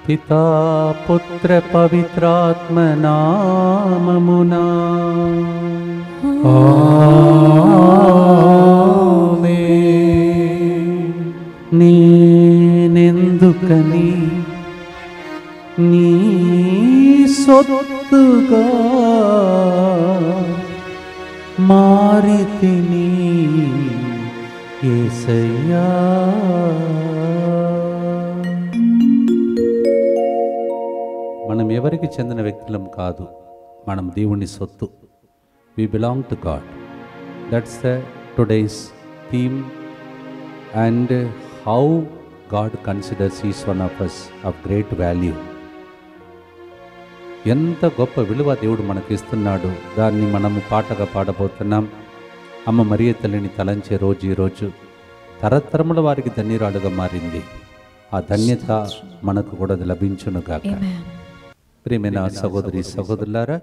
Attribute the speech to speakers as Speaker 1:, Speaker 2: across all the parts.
Speaker 1: పితా పుత్ర పవిత్రాత్మ నామమునా ఆమేన్. నేనెందుకని నీ సొత్తుగా మారితిని యేసయ్యా. మనం ఎవరికి చెందిన వ్యక్తులం కాదు, మనం దేవుని సొత్తు. We belong to God. That's the today's theme. And how God considers each one of us of great value. ఎంత గొప్ప విలువ దేవుడు మనకిస్తున్నాడు, దాన్ని మనము పాటగా పాడబోతున్నాం. అమ్మ మరియ తల్లిని తలంచే రోజు ఈరోజు తరతరముల వారికి ధన్యురాలుగా మారింది. ఆ ధన్యత మనకు కూడా లభించునుగాక. ప్రియమైన సహోదరి సహోదరులారా,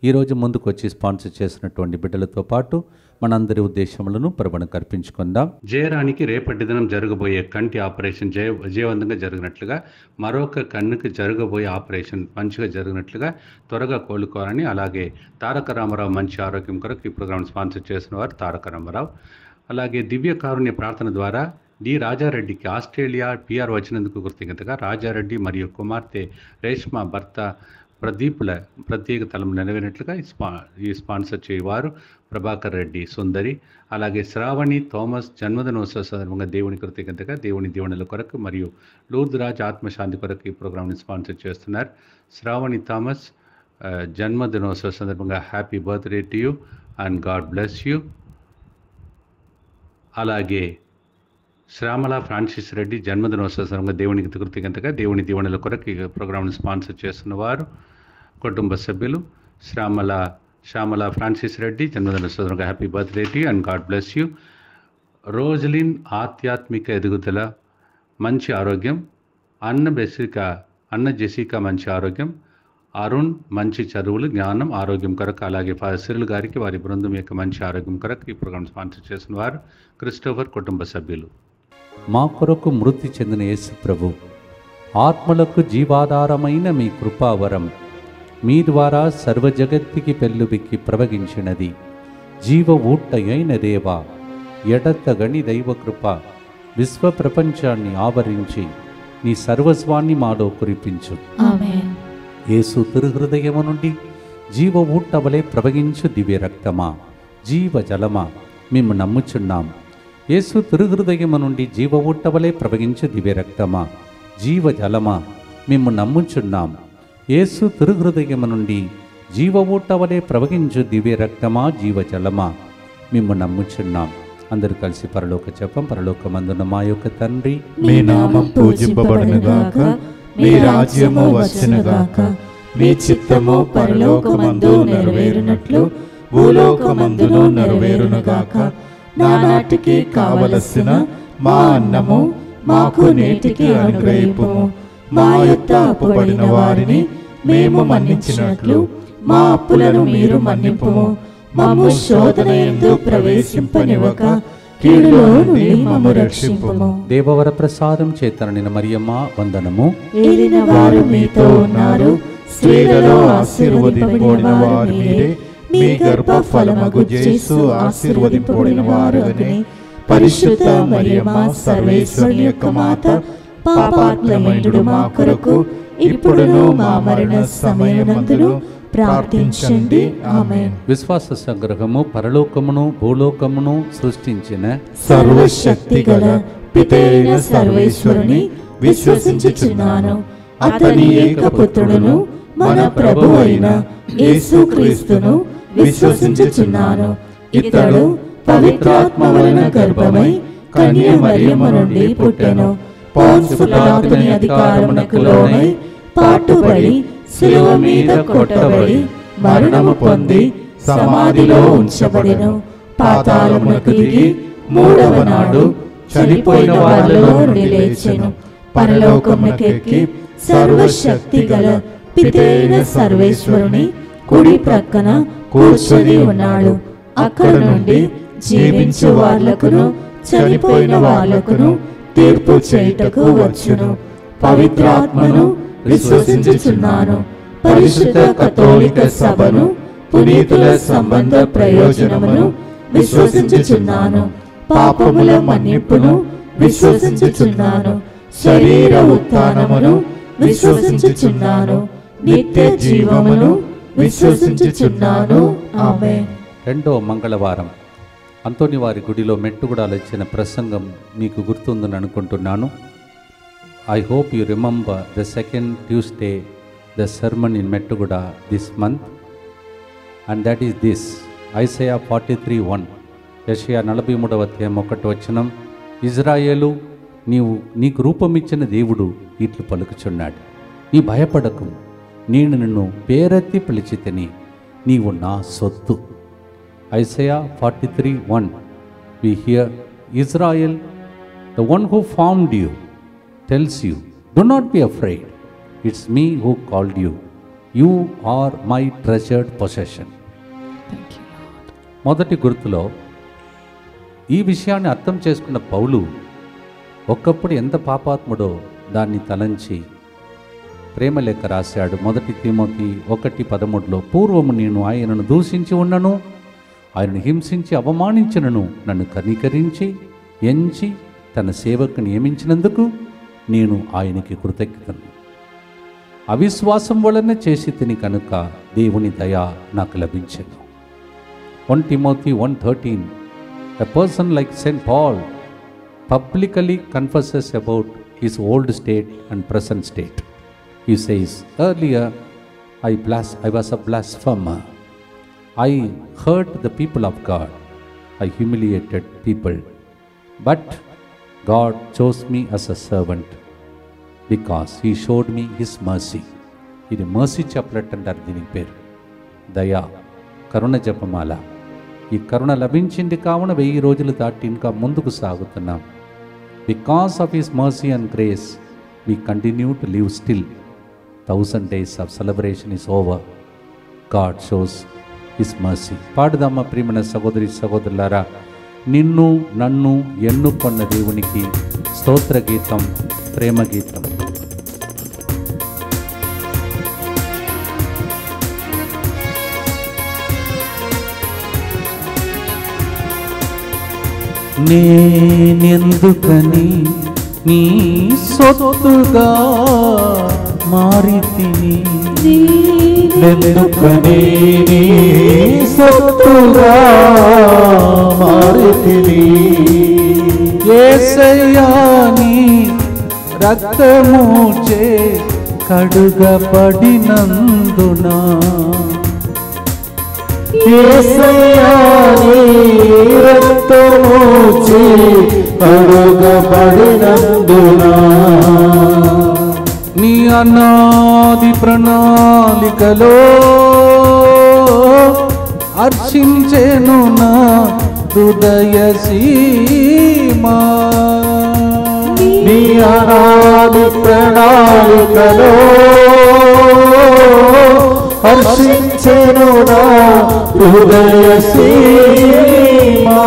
Speaker 1: ఈరోజు ముందుకు వచ్చి స్పాన్సర్ చేసినటువంటి బిడ్డలతో పాటు మనందరి ఉద్దేశములను ప్రభువుకు అర్పించుకుందాం. జయరానికి రేపటి దినం జరగబోయే కంటి ఆపరేషన్ విజయవంతంగా జరిగినట్లుగా, మరొక కన్నుకి జరగబోయే ఆపరేషన్ మంచిగా జరిగినట్లుగా, త్వరగా కోలుకోవాలని, అలాగే తారక రామారావు మంచి ఆరోగ్యం కొరకు ఈ ప్రోగ్రాం స్పాన్సర్ చేసిన వారు తారక రామారావు. అలాగే దివ్య కారుణ్య ప్రార్థన ద్వారా డి రాజారెడ్డికి ఆస్ట్రేలియా PR వచ్చినందుకు కృతజ్ఞతగా రాజారెడ్డి మరియు కుమార్తె రేష్మ భర్త ప్రదీపుల ప్రత్యేక తలం నెరవేరినట్లుగా ఈ స్పాన్సర్ చేయవారు ప్రభాకర్ రెడ్డి సుందరి. అలాగే శ్రావణి థామస్ జన్మదినోత్సవ సందర్భంగా దేవుని కృతజ్ఞతగా దేవుని దీవెనల కొరకు మరియు లూర్దురాజ్ ఆత్మశాంతి కొరకు ఈ ప్రోగ్రాంని స్పాన్సర్ చేస్తున్నారు. శ్రావణి థామస్ జన్మదినోత్సవ సందర్భంగా happy birthday to you and God bless you. అలాగే శ్యామల ఫ్రాన్సిస్ రెడ్డి జన్మదినోత్సవ సందర్భంగా దేవునికి కృతజ్ఞతగా దేవుని దీవెనల కొరకు ఈ ప్రోగ్రాంను స్పాన్సర్ చేస్తున్న వారు కుటుంబ సభ్యులు శ్యామల ఫ్రాన్సిస్ రెడ్డి జన్మదినోత్సవ సందర్భంగా happy birthday to you and God bless you. Rosalin ఆధ్యాత్మిక ఎదుగుదల మంచి ఆరోగ్యం, అన్న జెసికా మంచి ఆరోగ్యం, అరుణ్ మంచి చదువులు జ్ఞానం ఆరోగ్యం కొరకు, అలాగే సిరిల్ గారికి వారి బృందం యొక్క మంచి ఆరోగ్యం కొరకు ఈ ప్రోగ్రాం స్పాన్సర్ చేసిన వారు క్రిస్టోఫర్ కుటుంబ సభ్యులు. మా కొరకు మృతి చెందిన యేసు ప్రభు, ఆత్మలకు జీవాధారమైన మీ కృపావరం మీ ద్వారా సర్వజగత్తికి పెళ్ళుబిక్కి ప్రవగించినది. జీవ ఊట్టయైన దేవా, ఎడతగని దైవ కృప విశ్వ ప్రపంచాన్ని ఆవరించి నీ సర్వస్వాన్ని మాలో కురిపించు. యేసు తిరుహృదయము నుండి జీవ ఊట్టవలే ప్రవగించు దివ్య రక్తమా, జీవ జలమా మేము నమ్ముచున్నాం. యేసు తిరుహృదయము నుండి జీవ ఊట్టవలే ప్రవగించు దివ్య రక్తమా, జీవ జలమా మేము నమ్ముచున్నాం. యేసు తిరుహృదయము నుండి జీవ ఊట్టవలే ప్రవగించు దివ్య రక్తమా, జీవ జలమా మేము నమ్ముచున్నాం. అందరూ కలిసి పరలోక జపం. పరలోకమందున్న మా యొక్క తండ్రి,
Speaker 2: మీ నామం పూజింపబడునుగాక, మీ రాజ్యము వచ్చునుగాక, మీ చిత్తము పరలోకమందు నెరవేరునట్లు భూలోకమందును నెరవేరునుగాక. నానాటికి కావలసిన మా అన్నము మాకు నేటికి అనుగ్రహింపుము. మా యొద్ద అప్పుబడిన వారిని మేము మన్నించినట్లు మా అప్పులను మీరు మన్నింపుము. మమ్ము శోధన యందు ప్రవేశింపనివ్వక కీడులో నుండి మమ్ము రక్షింపుము.
Speaker 1: దేవవర ప్రసాదం చేత నిన్న మరియమ్మ వందనము.
Speaker 2: ఏలిన వారు మీతో ఉన్నారు, స్త్రీలలో ఆశీర్వదింపబడిన వారు మీరే, మీ గర్భ ఫలమగు యేసు ఆశీర్వదింపబడిన వారని. పరిశుద్ధ మరియమ్మ సర్వేశ్వరుని యొక్క మాత, పాపాత్ములమైనడు మా కొరకు ఇప్పుడును మా మరణ సమయమందును ప్రార్థించండి. ఆమేన్.
Speaker 1: విశ్వాస సంగ్రహము. పరలోకమును భూలోకమును సృష్టించిన
Speaker 2: సర్వశక్తి గల పితైన సర్వేశ్వరుని విశ్వసించుచున్నాను. అతని ఏకపుత్రుడును మన ప్రభు అయిన యేసుక్రీస్తును విశ్వసించుచున్నాను. ఇతడు పవిత్రాత్మ వలన గర్భమై కన్య మరియమ్మ నుండి పుట్టెను. పోన్సు పిలాతుని అధికారమునకు లోనై పాటుబడి శిలువ మీద కొట్టబడి మరణము పొంది సమాధిలో ఉంచబడెను. పాతాళమునకు దిగి మూడవ నాడు చనిపోయిన వారిలో నుండి లేచెను. పరలోకమునకెక్కి సర్వశక్తి గల పితైన సర్వేశ్వరుని కుడి ప్రక్కన కూర్చొని ఉన్నాడు. అక్కడ నుండి జీవించు వాళ్ళకును చనిపోయిన వాళ్ళకును తీర్పు చేయుటకు వచ్చును. పవిత్రాత్మను విశ్వసించుచున్నాను. పరిశుద్ధ కథోలిక సభను, పునీతుల సంబంధ ప్రయోజనమును విశ్వసించుచున్నాను. పాపముల మన్నింపును విశ్వసించుచున్నాను. శరీర ఉత్థానమును విశ్వసించుచున్నాను. నిత్య జీవమును విశ్వసించుచున్నాను. ఆమేన్.
Speaker 1: రెండో మంగళవారం అంతోని వారి గుడిలో మెట్టుగుడాలు ఇచ్చిన ప్రసంగం మీకు గుర్తుందని అనుకుంటున్నాను. I hope you remember the second Tuesday the sermon in Mettuguda this month, and that is this Isaiah 43:1. Yeshaya 43వ అధ్యాయం 1వ వచనం. ఇజ్రాయేలు, నీకు రూపమిచ్చిన దేవుడు ఇట్లు పలుకుచున్నాడు, నీ భయపడకు, నేను నిన్ను పేరెత్తి పిలిచితిని, నీవు నా సొత్తు. Isaiah 43:1. We hear Israel, the one who formed you, tells you, do not be afraid. It's me who called you. You are my treasured possession.
Speaker 2: Thank you, Lord.
Speaker 1: మొదటి గుర్తులో ఈ విషయాన్ని అర్థం చేసుకున్న పౌలు ఒక్కప్పుడు ఎంత పాపాత్ముడో దాన్ని తలంచి ప్రేమలేఖ రాశాడు. మొదటి తిమోతి 1:13. పూర్వము నేను ఆయనను దూషించి ఉన్నను, ఆయనను హింసించి అవమానించినను, నన్ను కనికరించి ఎంచి తన సేవకు నియమించినందుకు నేను ఆయనకి కృతజ్ఞతను. అవిశ్వాసం వలన చేసి తిని కనుక దేవుని దయ నాకు లభించను. 1 Timothy 1:13. A person like St. Paul publicly confesses about his old state and present state. He says, earlier I was a blasphemer. I hurt the people of God. I humiliated people. But God chose me as a servant because He showed me His mercy. ఇది mercy chaplet అంటారు దీనికి పేరు. దయా, కరుణ జపమాల. ఈ కరుణ లభించింది కావున 1000 రోజులు దాటి ఇంకా ముందుకు సాగుతున్నాం. Because of His mercy and grace, we continue to live still. 1000 days of celebration is over. God shows His mercy. పాడుదామా ప్రియమైన సహోదరి సహోదరులారా, నిన్ను నన్ను ఎన్నుకొన్న దేవునికి స్తోత్ర గీతం, ప్రేమ గీతం. నేనెందుకని నీ సొత్తుగా మారితిని,
Speaker 2: నేనెందుకని నీ సొత్తుగా మారితిని,
Speaker 1: యేసయ్యా నీ రక్తముచే కడుగబడినందున,
Speaker 2: యేసయ్యా నీ రక్తముచే కడుగబడినందున,
Speaker 1: నీ అనాది ప్రణాళికలో హర్షించెను నా హృదయ సీమా,
Speaker 2: నీ అనాది ప్రణాళికలో హర్షించెను నా హృదయ సీమా.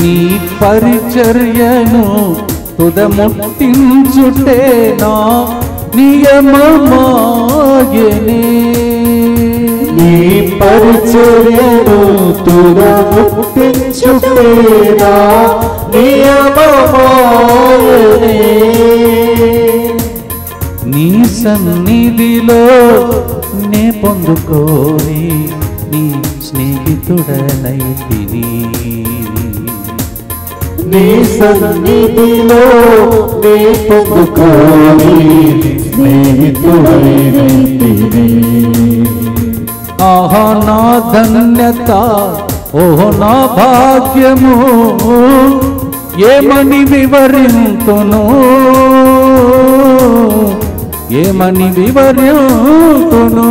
Speaker 1: నీ పరిచర్యను తుదముట్టించుటే నా నియమమాయనే,
Speaker 2: నీ పరిచర్యను తుదముట్టించుటే నా నియమమాయనే,
Speaker 1: నీ సన్నిధిలో నే పొందుకోని నీ స్నేహితుడనైతిని,
Speaker 2: నీ సన్నిధిలో నే పొందుకోని స్నేహితుడనైతిని.
Speaker 1: ఆహా నా ధన్యత, ఓహో నా భాగ్యము, ఏమని వివరింతును, ఏమని వివరింతును.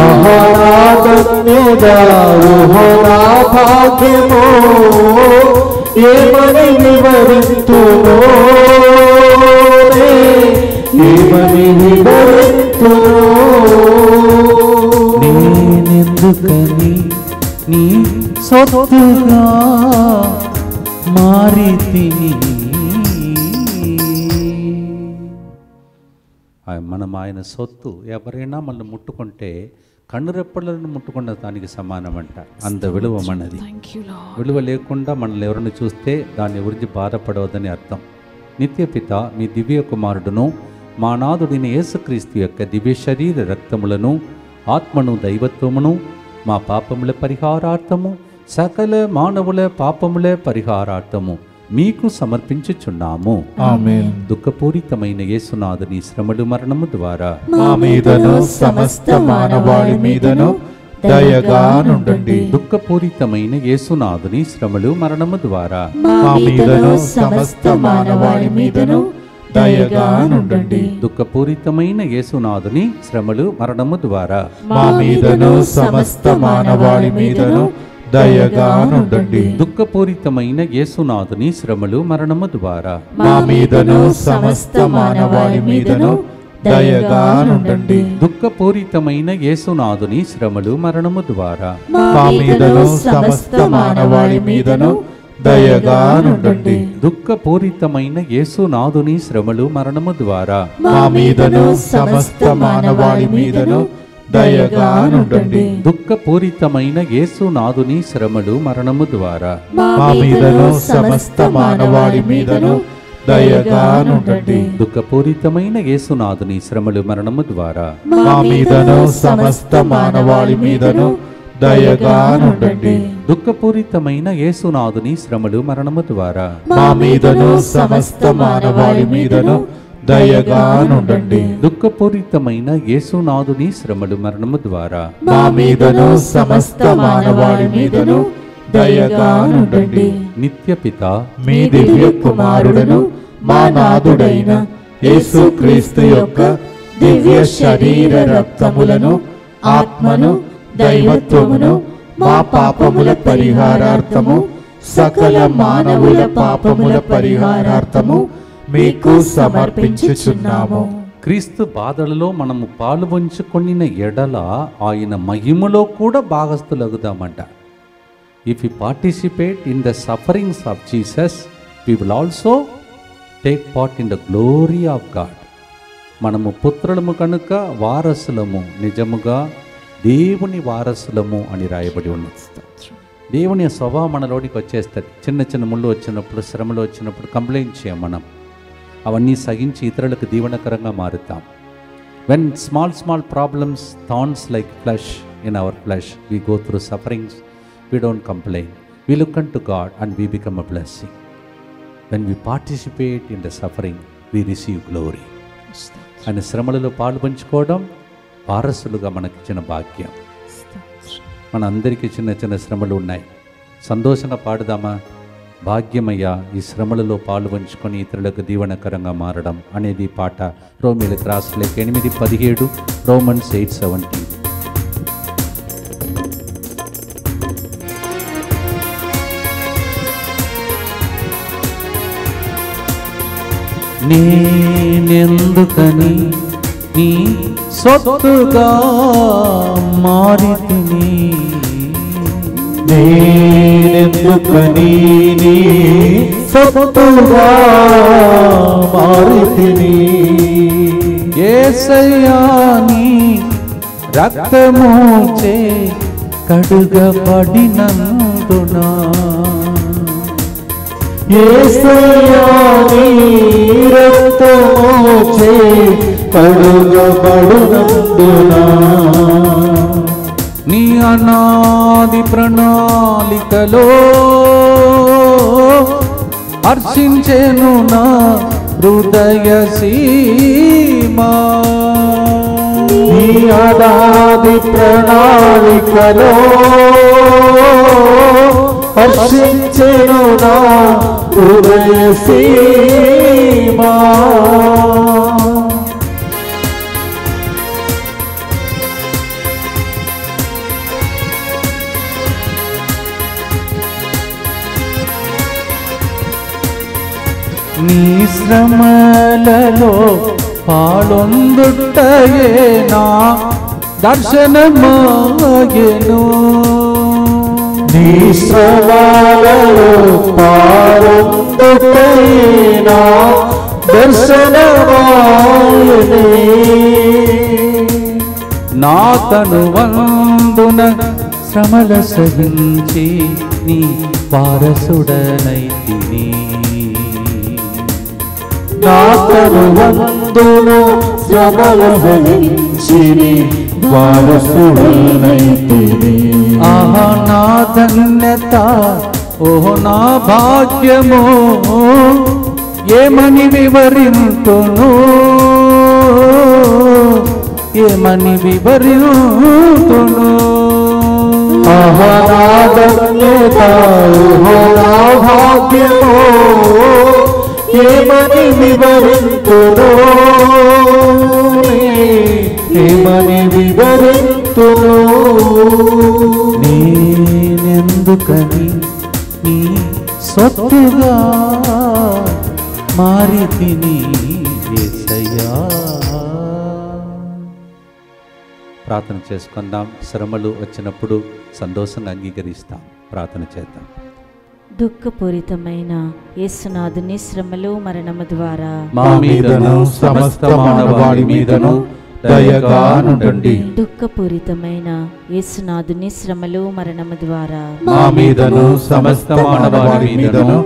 Speaker 2: ఆహా నా ధన్యత, ఓహో నా భాగ్యము, ఏమని వివరింతును, ఏమని వివరింతును.
Speaker 1: నీ సొత్తుగా మారితిని. మనం ఆయన సొత్తు. ఎవరైనా మనల్ని ముట్టుకుంటే కన్నురెప్పలను ముట్టుకున్న దానికి సమానమంట. అంత విలువ మనది. విలువ లేకుండా మనల్ని ఎవరిని చూస్తే దాన్ని గురించి బాధపడవద్దని అర్థం. నిత్యపిత మీ దివ్య కుమారుడును మా నాథుడిని యేసుక్రీస్తు యొక్క దివ్య శరీర రక్తములను ఆత్మను దైవత్వమును మా పాపముల పరిహారార్థము సకల మానవుల పాపముల పరిహారార్థము మీకు సమర్పించుచున్నాము.
Speaker 2: ఆమేన్.
Speaker 1: దుఃఖపూరితమైన యేసునాథుని శ్రమలు మరణము ద్వారా
Speaker 2: మా మీదను సమస్త మానవాళి మీదను దయగా నుండండి.
Speaker 1: దుఃఖపూరితమైన యేసునాథుని శ్రమలు మరణము ద్వారా
Speaker 2: మా మీదను సమస్త మానవాళి మీదను దయగా నుండండి.
Speaker 1: దుఃఖపూరితమైన యేసునాథుని శ్రమలు మరణము ద్వారా
Speaker 2: మా మీదను సమస్త మానవాళి మీదను దయగా నుండండి.
Speaker 1: దుఃఖపూరితమైన యేసునాథుని శ్రమలు మరణము ద్వారా
Speaker 2: మా మీదను సమస్త మానవాళి మీదను దయగా నుండండి.
Speaker 1: దుఃఖపూరితమైన యేసునాథుని శ్రమలు మరణము ద్వారా
Speaker 2: మా మీదను సమస్త మానవాళి మీదను దయగా నుండండి.
Speaker 1: దుఃఖపూరితమైన యేసునాథుని శ్రమలు మరణము ద్వారా
Speaker 2: మా మీదను సమస్త మానవాళి మీదను దయగా నుండండి.
Speaker 1: దుఃఖపూరితమైన యేసునాథుని శ్రమలు మరణము ద్వారా
Speaker 2: మా మీదను సమస్త మానవాళి మీదను దయగా నుండండి.
Speaker 1: దుఃఖపూరితమైన యేసునాథుని శ్రమలు మరణము ద్వారా
Speaker 2: మా మీదను సమస్త మానవాళి మీదను దయగా నుండండి.
Speaker 1: దుఃఖపూరితమైన యేసునాథుని శ్రమలు మరణము ద్వారా
Speaker 2: మా మీదను సమస్త మానవాళి మీదను దయగా నుండండి.
Speaker 1: దుఃఖపూరితమైన యేసునాథుని శ్రమలు మరణము ద్వారా
Speaker 2: మా మీదను సమస్త మానవాళి మీదను దయగా నుండండి.
Speaker 1: నిత్యపిత
Speaker 2: మీ దివ్య కుమారుడును మా నాథుడైన యేసుక్రీస్తు యొక్క దివ్య శరీర రక్తములను ఆత్మను దైవత్వమును మా పాపముల పరిహారార్థము సకల మానవుల పాపముల పరిహారార్థము మీకు సమర్పించుచున్నాము.
Speaker 1: క్రీస్తు బాధలలో మనము పాలు పంచుకొనిన ఎడల ఆయన మహిమలో కూడా భాగస్థులగుదామంట. If you participate in the sufferings of Jesus we will also take part in the glory of God. మనము పుత్రులము కనుక వారసులము, నిజముగా దేవుని వారసులము అని రాయబడి ఉన్నది. దేవుని స్వభావం మనలోనికి వచ్చేస్తుంది. చిన్న చిన్న ముళ్ళు వచ్చినప్పుడు, శ్రమలు వచ్చినప్పుడు కంప్లైంట్ చేయం మనం. అవన్నీ సహించి ఇతరులకు దీవెనకరంగా మారుతాం. When small problems thorns like flesh in our flesh we go through sufferings, we don't complain, we look unto God and we become a blessing. When we participate in the suffering we receive glory. ఆయన శ్రమలలో పాలు పంచుకోవడం వారసులుగా మనకిచ్చిన భాగ్యం. మనందరికీ చిన్న చిన్న శ్రమలు ఉన్నాయి. సంతోషంగా పాడుదామా? భాగ్యమయ్యా ఈ శ్రమలలో పాలు పంచుకొని ఇతరులకు దీవెనకరంగా మారడం అనేది పాట. రోమీలకు రాసిన లేఖ 8:17, రోమన్స్ 8:17. నేనెందుకని నీ సొత్తుగా మారితిని,
Speaker 2: నేనెందుకని నీ సొత్తుగా మారితిని.
Speaker 1: యేసయ్యా నీ రక్తముచే కడుగబడినందున,
Speaker 2: యేసయ్యా నీ రక్తముచే కడుగబడినందున,
Speaker 1: నీ అనాది ప్రణాళికలో హర్షించెను నా హృదయ సీమా.
Speaker 2: నీ అనాది ప్రణాళికలో హర్షించెను నా హృదయ సీమా.
Speaker 1: నీ శ్రమలలో పాలొందుటయే నా దర్శనమాయెను.
Speaker 2: నీ శ్రమలలో పారొందుటైనా దర్శనమాయనే
Speaker 1: నా తనువందున శ్రమల సహించి నీ వారసుడనైతిని.
Speaker 2: నా తనువందున శ్రమల సహించి నీ వారసుడనైతిని.
Speaker 1: ఆహా నా ధన్యత, ఓహో నా భాగ్యము, ఏమని వివరింతును, ఏమని వివరింతును.
Speaker 2: ఆహా నా ధన్యత, ఓహో నా భాగ్యము, ఏమని వివరింతును, ఏమని వివరింతును.
Speaker 1: నేనెందుకని నీ సొత్తుగా మారి తిని యేసయ్యా. ప్రార్థన చేసుకుందాం. శ్రమలు వచ్చినప్పుడు సంతోషంగా అంగీకరిస్తాం. ప్రార్థన చేద్దాం.
Speaker 3: దుఃఖపూరితమైన యేసునాథుని శ్రమలు మరణము ద్వారా
Speaker 2: మా మీదను సమస్త మానవాళి మీదను దయగా నుండండి.
Speaker 3: దుఃఖపూరితమైన యేసునాథుని శ్రమలు మరణము ద్వారా
Speaker 2: మా మీదను సమస్త మానవాళి మీదను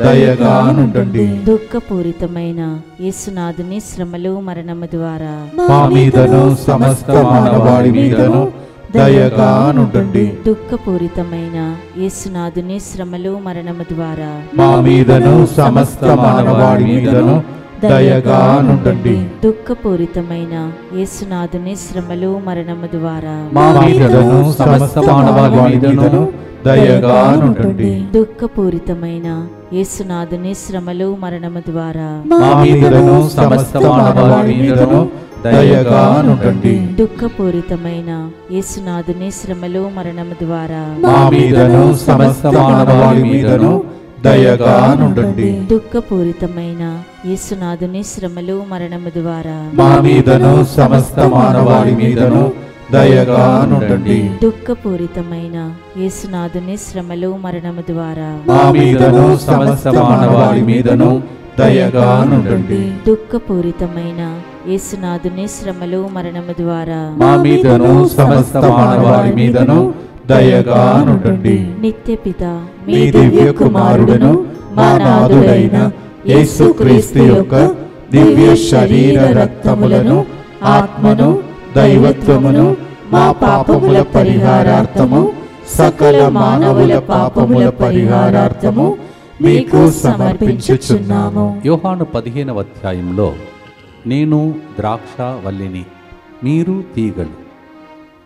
Speaker 2: దయగా నుండండి.
Speaker 3: దుఃఖపూరితమైన యేసునాథుని శ్రమలు మరణము ద్వారా
Speaker 2: మా మీదను సమస్త మానవాళి మీదను దయగా నుండండి.
Speaker 3: దుఃఖపూరితమైన యేసునాథుని శ్రమలు మరణము ద్వారా
Speaker 2: మా మీదను సమస్త మానవాళి మీదను దయగా నుండండి.
Speaker 3: దుఃఖపూరితమైన యేసునాథుని శ్రమలు మరణము ద్వారా
Speaker 2: మా మీదను సమస్త మానవాళి మీదను దయగా నుండండి.
Speaker 3: దుఃఖపూరితమైన యేసునాథుని శ్రమలు మరణము ద్వారా
Speaker 2: మా మీదను సమస్త మానవాళి మీదను దయగా నుండండి.
Speaker 3: దుఃఖపూరితమైన యేసునాథుని శ్రమలు మరణము ద్వారా
Speaker 2: మా మీదను సమస్త మానవాళి మీదను దయగా నుండండి.
Speaker 3: దుఃఖపూరితమైన యేసునాథుని శ్రమలు మరణము ద్వారా
Speaker 2: మా మీదను సమస్త మానవాళి మీదను దయగా నుండండి.
Speaker 3: దుఃఖపూరితమైన యేసునాథుని శ్రమలు మరణము ద్వారా
Speaker 2: మా మీదను సమస్త మానవాళి మీదను దయగా నుండండి.
Speaker 3: దుఃఖపూరితమైన యేసునాథుని శ్రమలు మరణము ద్వారా
Speaker 2: మా మీదను సమస్త మానవాళి మీదను దయగా నుండండి.
Speaker 3: నిత్యపిత
Speaker 2: మీ దివ్య కుమారుడును మా నాథుడైన యేసుక్రీస్తు యొక్క దివ్య శరీర రక్తములను ఆత్మను దైవత్వమును మా పాపముల పరిహారార్థము సకల మానవుల పాపముల పరిహారార్థము మీకు సమర్పించుచున్నాము.
Speaker 1: యోహాను 15వ అధ్యాయంలో నేను ద్రాక్ష వల్లిని, మీరు తీగలు,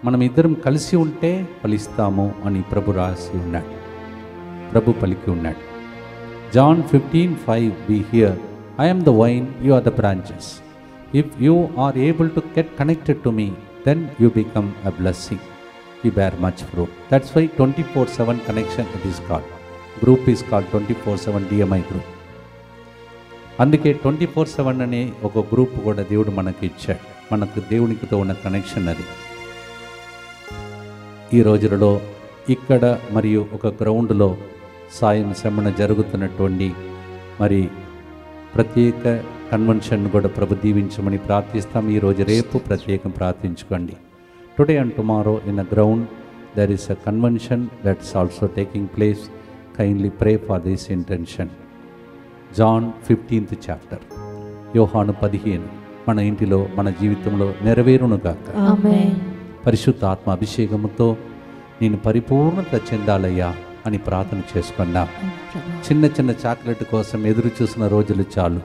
Speaker 1: మనమిద్దరం కలిసి ఉంటే ఫలిస్తాము అని ప్రభు రాసి ఉన్నాడు. ప్రభు పలికి ఉన్నాడు. John 15:5 we hear, I am the vine, you are the branches. If you are able to get connected to me, then you become a blessing. You bear much fruit. That's why 24/7 connection it is called. Group is called 24/7 DMI group. అందుకే 24/7 అనే ఒక group కూడా దేవుడు మనకి ఇచ్చాడు. మనకు దేవునికితో ఉన్న connection అది. ఈ రోజులలో ఇక్కడ మరియు ఒక గ్రౌండ్లో సాయం శ్రమణ జరుగుతున్నటువంటి మరి ప్రత్యేక కన్వెన్షన్ కూడా ప్రభు దీవించమని ప్రార్థిస్తాం. ఈరోజు రేపు ప్రత్యేకం ప్రార్థించుకోండి. Today and tomorrow in a ground there is a convention that's also taking place. Kindly pray for this intention. John 15th chapter, యోహాను 15 మన ఇంటిలో మన జీవితంలో నెరవేరునుగాక.
Speaker 3: ఆమేన్.
Speaker 1: పరిశుద్ధ ఆత్మ అభిషేకముతో నేను పరిపూర్ణత చెందాలయ్యా అని ప్రార్థన చేసుకున్నా. చిన్న చిన్న చాక్లెట్ కోసం ఎదురు చూసిన రోజులు చాలు.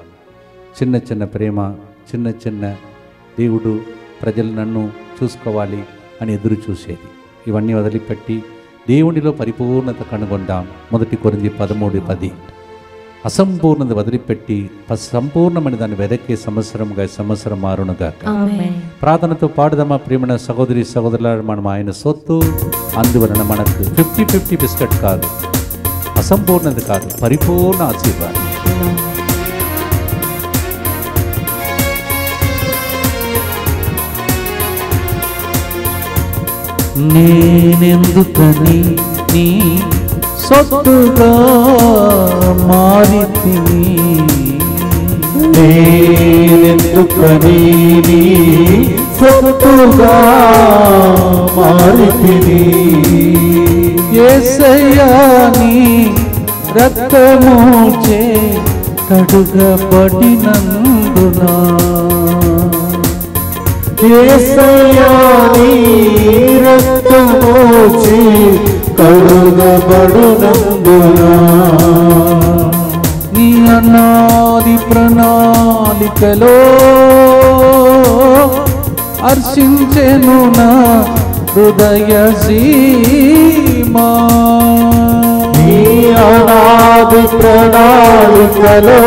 Speaker 1: చిన్న చిన్న ప్రేమ, చిన్న చిన్న దేవుడు ప్రజలు నన్ను చూసుకోవాలి అని ఎదురు చూసేది. ఇవన్నీ వదిలిపెట్టి దేవునిలో పరిపూర్ణత కనుగొందాం. 1 కొరింథీ 13:10 అసంపూర్ణత వదిలిపెట్టి సంపూర్ణమైన దాన్ని వెదకే సంవత్సరం మారునుగా. ప్రార్థనతో పాడుదామా ప్రియమైన సహోదరి సహోదరులారా. మనం ఆయన సొత్తు, అందువలన మనకు 50-50 బిస్కెట్ కాదు, అసంపూర్ణత కాదు, పరిపూర్ణ ఆశీర్వాదం. నేనెందుకని నీ సొత్తుగా మారితిని.
Speaker 2: నేనెందుకని నీ సొత్తుగా మారితిని.
Speaker 1: యేసయ్యా నీ రక్తముచే కడుగబడినందున,
Speaker 2: యేసయ్యా నీ రక్తమోచి కడుగబడునందున,
Speaker 1: నీ అనాది ప్రణాళికలో హర్షించెను నా హృదయ సీమా.
Speaker 2: నీ అనాది ప్రణాళికలో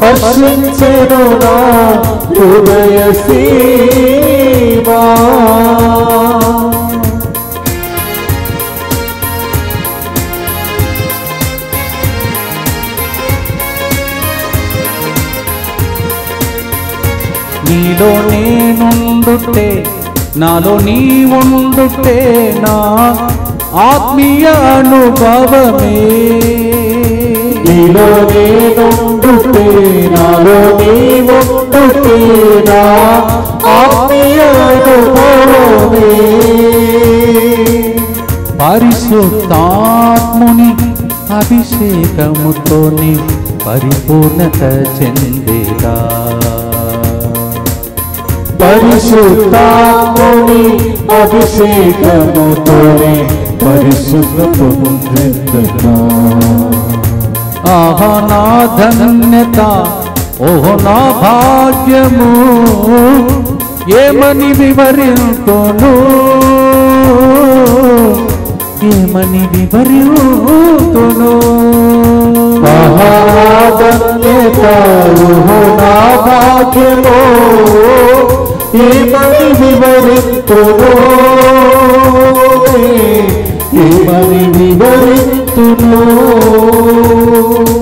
Speaker 2: హర్షించెను నా హృదయ సీమా.
Speaker 1: నీలో నేనుండుటే నాలో నీ ఉండుటే నా ఆత్మీయ అనుభవమే.
Speaker 2: నీలో నేనుండుటే నాలో నీ ఉండుటే నా ఆత్మీయ అనుభవమే.
Speaker 1: పరిశుద్ధాత్ముని అభిషేకముతోని పరిపూర్ణత చెందేదా.
Speaker 2: పరిశుద్ధాత్ముని అభిషేకముతోనే పరిశుద్ధత పొందెదనా.
Speaker 1: ఆహా నా ధన్యత, ఓహో నా భాగ్యము, ఏమని వివరింతును, ఏమని వివరింతును.
Speaker 2: ఆహా నా ధన్యత, ఓహో నా భాగ్యము, ఏమని వివరింతును, ఏమని వివరింతును.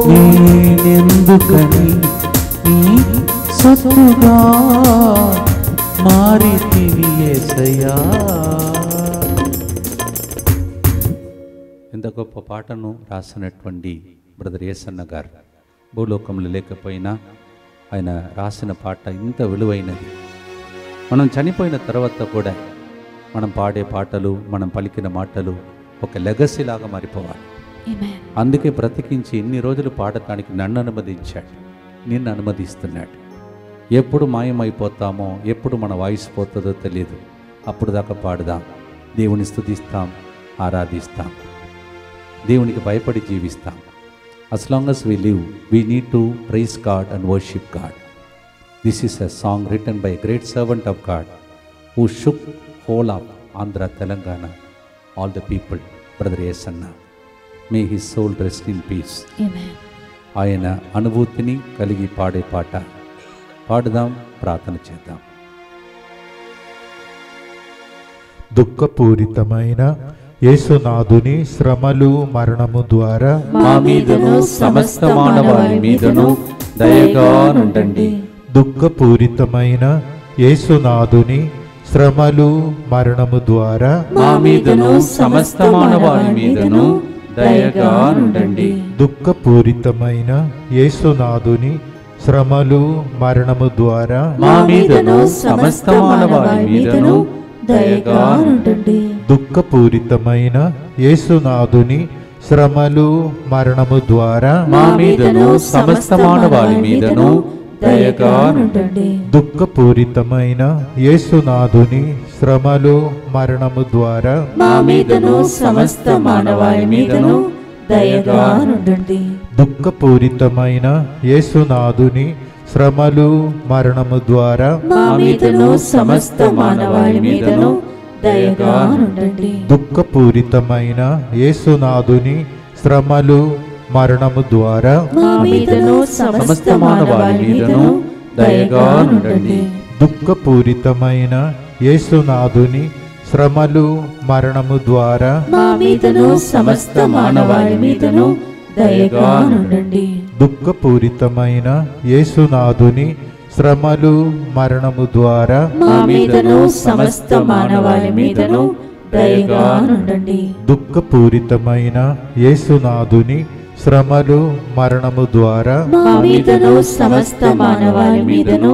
Speaker 1: నేనెందుకని నీ సొత్తుగా మారితివి యేసయ్యా. ఎంత గొప్ప పాటను రాసినటువంటి బ్రదర్ యేసన్న గారు. భూలోకంలో లేకపోయినా ఆయన రాసిన పాట ఇంత విలువైనది. మనం చనిపోయిన తర్వాత కూడా మనం పాడే పాటలు, మనం పలికిన మాటలు ఒక లెగసీ లాగా మారిపోవాలి. అందుకే బ్రతికించి ఇన్ని రోజులు పాడటానికి నన్ను అనుమతించాడు, నిన్ను అనుమతిస్తున్నాడు. ఎప్పుడు మాయమైపోతామో, ఎప్పుడు మన వాయిస్ పోతుందో తెలియదు. అప్పుడు దాకా పాడుదాం, దేవుని స్తుతిస్తాం, ఆరాధిస్తాం, దేవునికి భయపడి జీవిస్తాం. As long as we live, we need to praise God and worship God. This is a song written by a great servant of God who shook whole of Andhra, Telangana, all the people, Brother Yesanna. May his soul rest in peace.
Speaker 3: Amen.
Speaker 1: ఆయన అనుభూతిని కలిగి పాడే పాట పాడుదాం, ప్రార్థన చేద్దాం.
Speaker 2: దుఃఖపూరితమైన యేసునాథుని శ్రమలు మరణము ద్వారా
Speaker 1: మా మీదను సమస్త మానవాళి మీదను దయగా నుండండి.
Speaker 2: దుఃఖపూరితమైన యేసునాథుని శ్రమలు మరణము ద్వారా
Speaker 1: మా మీదను సమస్త మానవాళి మీదను దయగా నుండండి.
Speaker 2: దుఃఖపూరితమైన యేసునాథుని శ్రమలు మరణము ద్వారా
Speaker 1: మా మీదను సమస్త మానవాళి మీదను దయగా నుండండి.
Speaker 2: దుఃఖపూరితమైన యేసునాథుని శ్రమలు మరణము ద్వారా
Speaker 1: మా మీదను సమస్త మానవాళి మీదను దయగా నుండండి.
Speaker 2: దుఃఖపూరితమైన యేసునాథుని శ్రమలు మరణము ద్వారా
Speaker 3: మా మీదను సమస్త మానవాళి మీదను దయగా నుండండి.
Speaker 2: దుఃఖపూరితమైన యేసునాథుని శ్రమలు మరణము ద్వారా
Speaker 3: మా మీదను సమస్త మానవాళి మీదను దయగా నుండండి.
Speaker 2: దుఃఖపూరితమైన యేసునాథుని శ్రమలు మరణము ద్వారా
Speaker 3: మా మీదను సమస్త మానవాళి మీదను దయగా నుండండి.
Speaker 2: దుఃఖపూరితమైన యేసునాథుని శ్రమలు మరణము ద్వారా
Speaker 3: మా మీదను సమస్త మానవాళి మీదను దయగా నుండండి.
Speaker 2: దుఃఖపూరితమైన యేసునాథుని శ్రమలు మరణము ద్వారా
Speaker 3: మా మీదను సమస్త మానవాళి మీదను దయగా నుండండి.
Speaker 2: దుఃఖపూరితమైన యేసునాథుని శ్రమలు మరణము ద్వారా
Speaker 3: మా మీదను సమస్త మానవాళి మీదను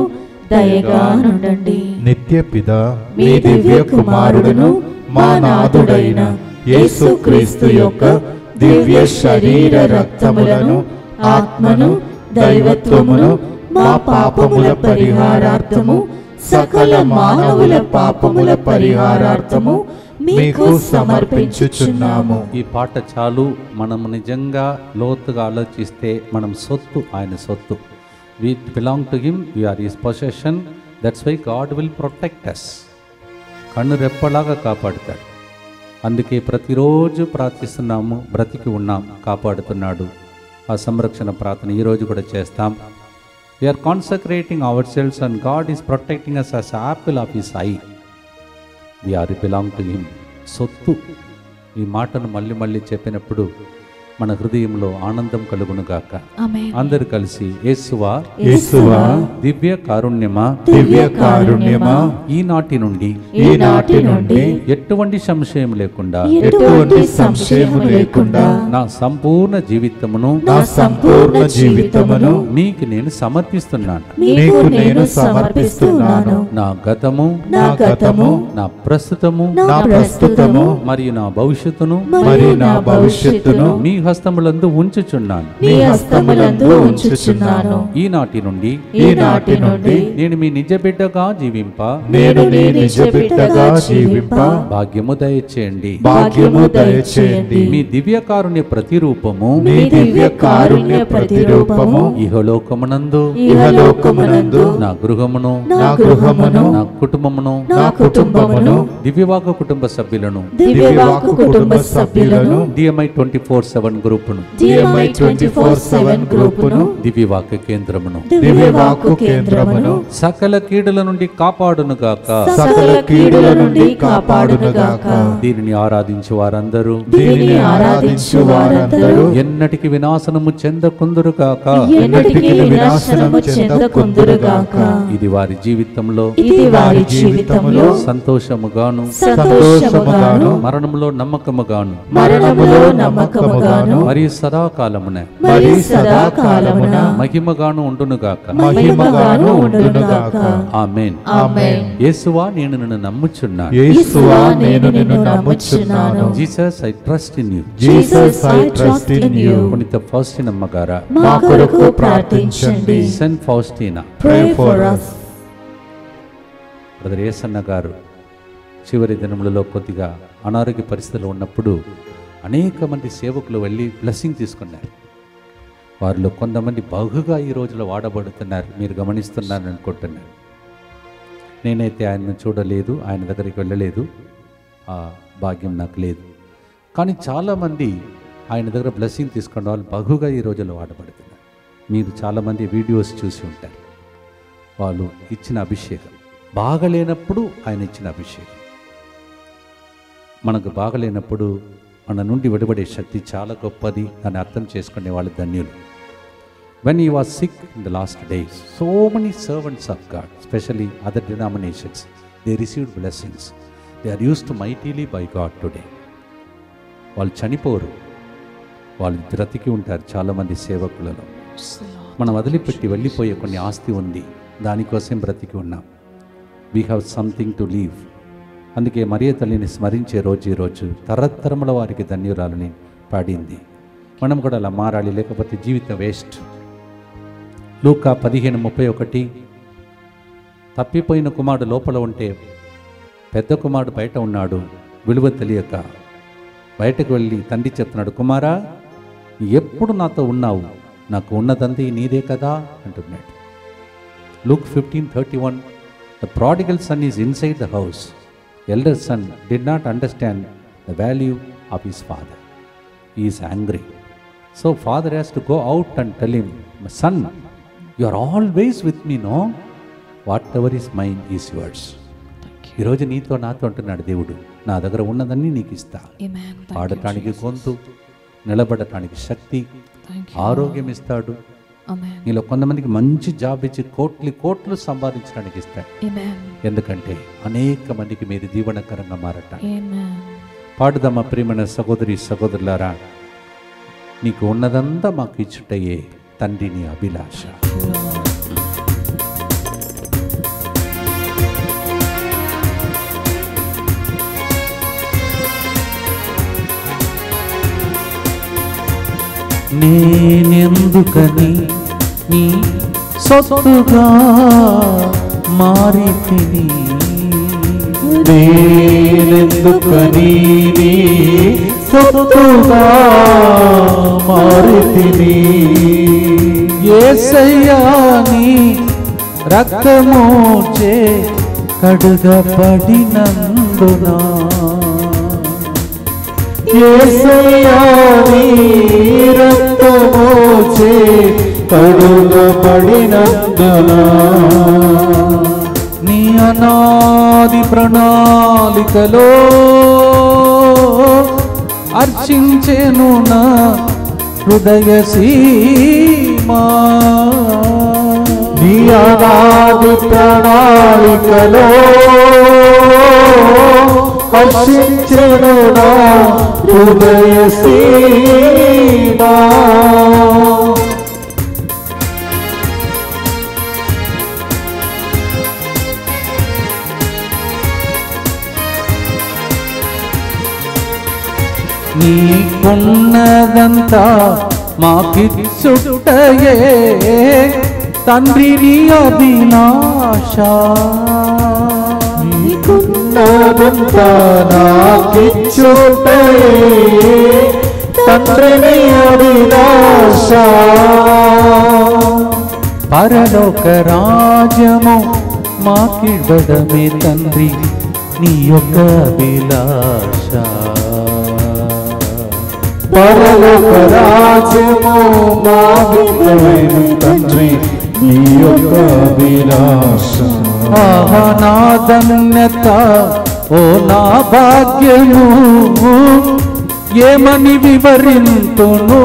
Speaker 3: దయగా నుండండి.
Speaker 2: నిత్యపిత
Speaker 3: మీ దివ్య కుమారుడును మా నాథుడైన యేసుక్రీస్తు యొక్క దివ్య శరీర రక్తములను ఆత్మను దైవత్వమును మా పాపముల పరిహారార్థము సకల మానవుల పాపముల పరిహారార్థము మీకు సమర్పించుచున్నాము.
Speaker 1: ఈ పాట చాలు. మనం నిజంగా లోతుగా ఆలోచిస్తే మనం సొత్తు, ఆయన సొత్తు. We belong to him, we are his possession. That's why God will protect us. కన్ను రెప్పలాగా కాపాడుతాడు. అందుకే ప్రతిరోజు ప్రార్థిస్తున్నాము, బ్రతికి ఉన్నాం, కాపాడుతున్నాడు. ఆ సంరక్షణ ప్రార్థన ఈరోజు కూడా చేస్తాం. We are consecrating ourselves and God is protecting us as apple of his eye. We are belong to him. సొత్తు. ఈ మాటను మళ్ళీ మళ్ళీ చెప్పినప్పుడు మన హృదయంలో ఆనందం కలుగునుగాక.
Speaker 3: ఆమేన్.
Speaker 1: అందరు కలిసి యేసువా,
Speaker 2: యేసువా,
Speaker 1: దివ్య కారుణ్యమా,
Speaker 2: దివ్య కారుణ్యమా,
Speaker 1: ఈనాటి నుండి ఎటువంటి సంశయం లేకుండా
Speaker 2: ఎటువంటి సంశయం లేకుండా
Speaker 1: నా సంపూర్ణ జీవితమును నీకు నేను సమర్పిస్తున్నాను.
Speaker 2: నీకు నేను సమర్పిస్తున్నాను.
Speaker 1: నా గతము, నా ప్రస్తుతము, మరియు నా భవిష్యత్తును మీ హస్తములందు ఉంచుచున్నాను. ఈనాటి నుండి నేను మీ నిజ బిడ్డగా జీవింప భాగ్యము దయచేయండి. మీ దివ్య కారుణ్య ప్రతిరూపము ఇహలోకమునందు నా గృహమును నా కుటుంబమును దివ్యవాక కుటుంబ సభ్యులను DMI 24/7 గ్రూపును దివ్యవాక కేంద్రమును సకల కీడుల నుండి కాపాడునుగాక. దీనిని ఆరాధించు వారందరూ ఎన్నటికి వినాశనము చెందకుందురుగాక. ఇది వారి జీవితంలో సంతోషముగాను మరణములో నమ్మకముగాను మరియు సదాకాలమున మహిమగాను ఉండునుగాక. ఆమేన్. యేసువా, నేను నిన్ను నమ్ముచున్నాను. Jesus, I trust in you. పునీత ఫౌస్టినా అమ్మగారా,
Speaker 3: మా కొరకు ప్రార్థించండి.
Speaker 1: Saint Faustina,
Speaker 3: Pray for us.
Speaker 1: Brother Yesanna garu చివరి దినములలో కొద్దిగా అనారోగ్య పరిస్థితులు ఉన్నప్పుడు అనేక మంది సేవకులు వెళ్ళి బ్లెస్సింగ్ తీసుకున్నారు. వారిలో కొంతమంది బహుగా ఈ రోజులో వాడబడుతున్నారు. మీరు గమనిస్తున్నారని అనుకుంటున్నారు. నేనైతే ఆయనను చూడలేదు, ఆయన దగ్గరికి వెళ్ళలేదు, ఆ భాగ్యం నాకు లేదు. కానీ చాలామంది ఆయన దగ్గర బ్లెస్సింగ్ తీసుకున్న వాళ్ళు బహుగా ఈ రోజులో వాడబడుతున్నారు. మీరు చాలామంది వీడియోస్ చూసి ఉంటారు. వాళ్ళు ఇచ్చిన అభిషేకం బాగలేనప్పుడు ఆయన ఇచ్చిన అభిషేకం. మనకు బాగలేనప్పుడు మన నుండి విడబడే శక్తి చాలా గొప్పది అని అర్థం చేసుకునే వాళ్ళు ధన్యులు. When he was sick in the last days, so many servants of God, especially other denominations, they received blessings. They are used mightily by God today. వాళ్ళు చనిపోరు, వాళ్ళు బ్రతికి ఉంటారు. చాలామంది సేవకులలో మనం వదిలిపెట్టి వెళ్ళిపోయే కొన్ని ఆస్తి ఉంది, దానికోసం బ్రతికి ఉన్నాం. We have something to leave. అందుకే మరియ తల్లిని స్మరించే రోజు ఈరోజు తరతరముల వారికి ధన్యురాలని పాడింది. మనం కూడా అలా మారాలి, లేకపోతే జీవితం వేస్ట్. లూకా 15:31 తప్పిపోయిన కుమారుడు లోపల ఉంటే పెద్ద కుమారుడు బయట ఉన్నాడు. విలువ తెలియక బయటకు వెళ్ళి తండ్రి చెప్తున్నాడు, కుమారా ఎప్పుడు నాతో ఉన్నావు, నాకు ఉన్నదంతా నీదే కదా అంటున్నాడు. Luke 15:31 The prodigal son is inside the house. Elder son did not understand the value of his father. He is angry. So father has to go out and tell him, son, you are always with me, no? Whatever is mine is yours. ఈరోజు నీతో నాతో అంటున్నాడు దేవుడు, నా దగ్గర ఉన్నదన్నీ నీకు ఇస్తా. పాడటానికి గొంతు, నిలబడటానికి శక్తి, ఆరోగ్యం ఇస్తాడు, నీలో కొంతమందికి మంచి జాబ్ ఇచ్చి కోట్లు సంపాదించడానికి ఇస్తాడు. ఎందుకంటే అనేక మందికి మీరు దీవెనకరంగా మారట. పాడుదమ్మ ప్రియమైన సహోదరి సహోదరులారా, నీకు ఉన్నదంతా మాకు ఇచ్చుటయే తండ్రి నీ అభిలాష. నేనెందుకని నీ సొత్తుగా మారితిని,
Speaker 2: నేనెందుకని నీ సొత్తుగా మారితిని,
Speaker 1: యేసయ్యా నీ రక్తమోచే కడుగబడినందున,
Speaker 2: యేసయ్యా నీ రక్తమోచే కడుగబడినందున,
Speaker 1: నీ అనాది ప్రణాళికలో అర్చించెను నా హృదయ సీమా,
Speaker 2: నీ అనాది ప్రణాళికలో హర్షించెను నా హృదయ సీమా.
Speaker 1: నీకున్నదంతా మాకిచ్చుటయే తండ్రి నీ అభిలాష,
Speaker 2: నీకున్నదంతా నాకిచ్చుటయే తండ్రి నీ అభిలాష,
Speaker 1: పరలోక రాజ్యము మాకివ్వడమే తండ్రి నీ యొక్క అభిలాష,
Speaker 2: పరలోక రాజ్యము మాకివ్వడమే తండ్రి నీ యొక్క అభిలాష.
Speaker 1: ఆహా నా ధన్యత, ఓ నా భాగ్యము, ఏమని వివరింతును,